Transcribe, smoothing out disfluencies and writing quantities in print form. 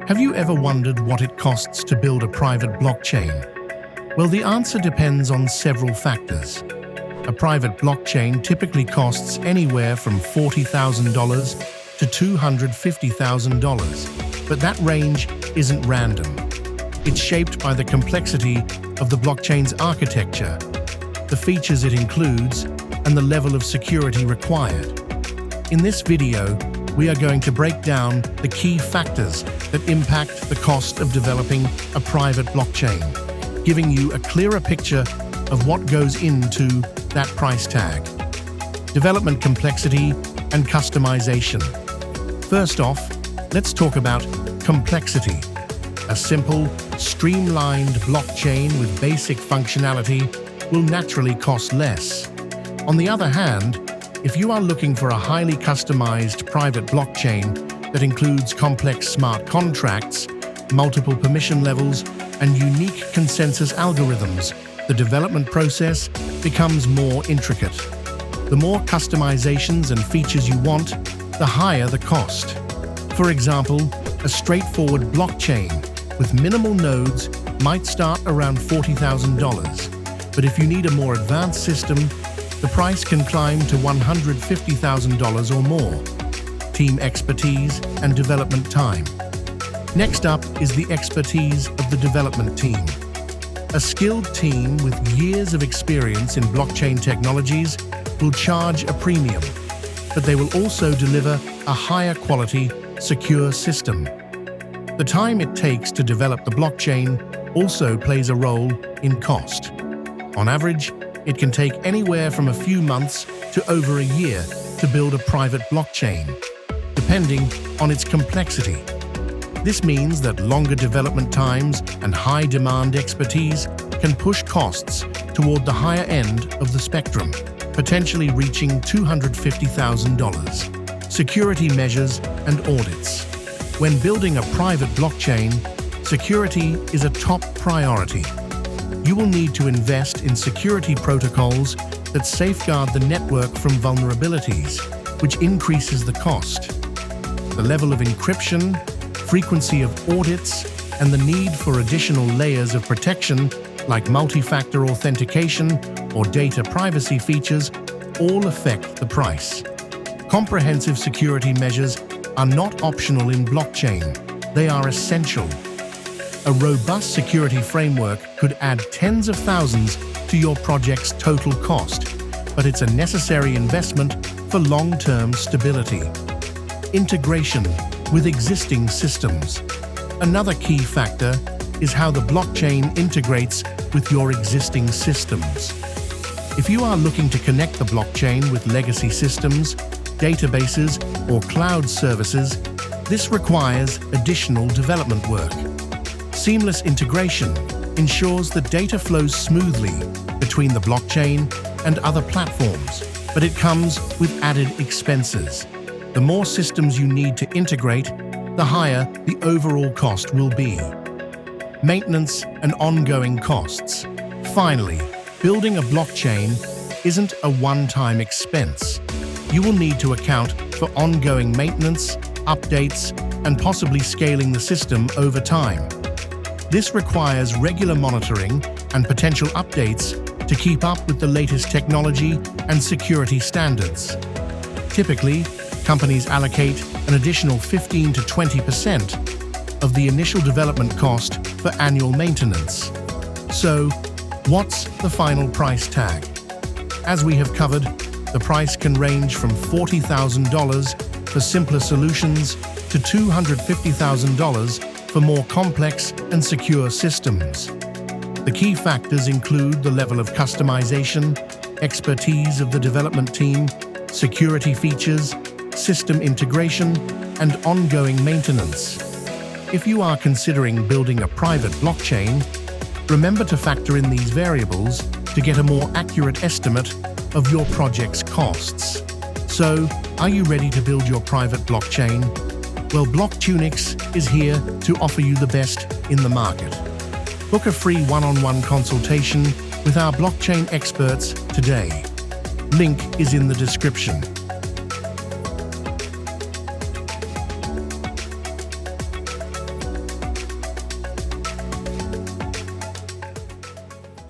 Have you ever wondered what it costs to build a private blockchain? Well, the answer depends on several factors. A private blockchain typically costs anywhere from $40,000 to $250,000, but that range isn't random. It's shaped by the complexity of the blockchain's architecture, the features it includes, and the level of security required. In this video, we are going to break down the key factors that impact the cost of developing a private blockchain, giving you a clearer picture of what goes into that price tag. Development complexity and customization. First off, let's talk about complexity. A simple, streamlined blockchain with basic functionality will naturally cost less. On the other hand, if you are looking for a highly customized private blockchain that includes complex smart contracts, multiple permission levels, and unique consensus algorithms, the development process becomes more intricate. The more customizations and features you want, the higher the cost. For example, a straightforward blockchain with minimal nodes might start around $40,000, but if you need a more advanced system, the price can climb to $150,000 or more. Team expertise and development time. Next up is the expertise of the development team. A skilled team with years of experience in blockchain technologies will charge a premium, but they will also deliver a higher quality, secure system. The time it takes to develop the blockchain also plays a role in cost. On average, it can take anywhere from a few months to over a year to build a private blockchain, depending on its complexity. This means that longer development times and high demand expertise can push costs toward the higher end of the spectrum, potentially reaching $250,000. Security measures and audits. When building a private blockchain, security is a top priority. You will need to invest in security protocols that safeguard the network from vulnerabilities, which increases the cost. The level of encryption, frequency of audits, and the need for additional layers of protection like multi-factor authentication or data privacy features all affect the price. Comprehensive security measures are not optional in blockchain, they are essential. A robust security framework could add tens of thousands to your project's total cost, but it's a necessary investment for long-term stability. Integration with existing systems. Another key factor is how the blockchain integrates with your existing systems. If you are looking to connect the blockchain with legacy systems, databases, or cloud services, this requires additional development work. Seamless integration ensures that data flows smoothly between the blockchain and other platforms, but it comes with added expenses. The more systems you need to integrate, the higher the overall cost will be. Maintenance and ongoing costs. Finally, building a blockchain isn't a one-time expense. You will need to account for ongoing maintenance, updates, and possibly scaling the system over time. This requires regular monitoring and potential updates to keep up with the latest technology and security standards. Typically, companies allocate an additional 15 to 20% of the initial development cost for annual maintenance. So, what's the final price tag? As we have covered, the price can range from $40,000 for simpler solutions to $250,000 for more complex and secure systems. The key factors include the level of customization, expertise of the development team, security features, system integration, and ongoing maintenance. If you are considering building a private blockchain, remember to factor in these variables to get a more accurate estimate of your project's costs. So, are you ready to build your private blockchain? Well, Blocktunix is here to offer you the best in the market. Book a free one-on-one consultation with our blockchain experts today. Link is in the description.